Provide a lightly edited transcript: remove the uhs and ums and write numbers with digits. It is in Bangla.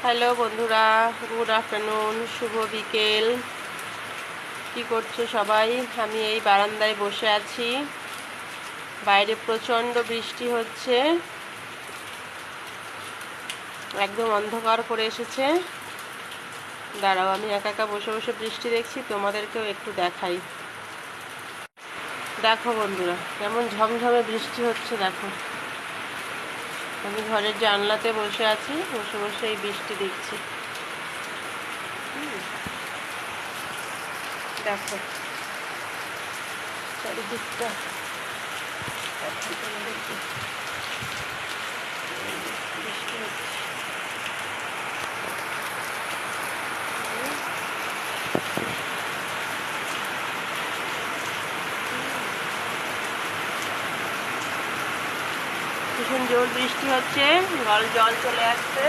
হ্যালো বন্ধুরা, গুড আফটারনুন, শুভ বিকেল। কি করছো সবাই? আমি এই বারান্দায় বসে আছি। বাইরে প্রচণ্ড বৃষ্টি হচ্ছে, একদম অন্ধকার করে এসেছে। দাঁড়াও, আমি একা একা বসে বসে বৃষ্টি দেখছি, তোমাদেরকেও একটু দেখাই। দেখো বন্ধুরা, কেমন ঝমঝমে বৃষ্টি হচ্ছে। দেখো, আমি ঘরের জানলাতে বসে আছি, বসে বসে এই বৃষ্টি দেখছি। দেখো চারিদিকটা, বৃষ্টি হচ্ছে। ভীষণ জোর বৃষ্টি হচ্ছে, জল চলে আসছে।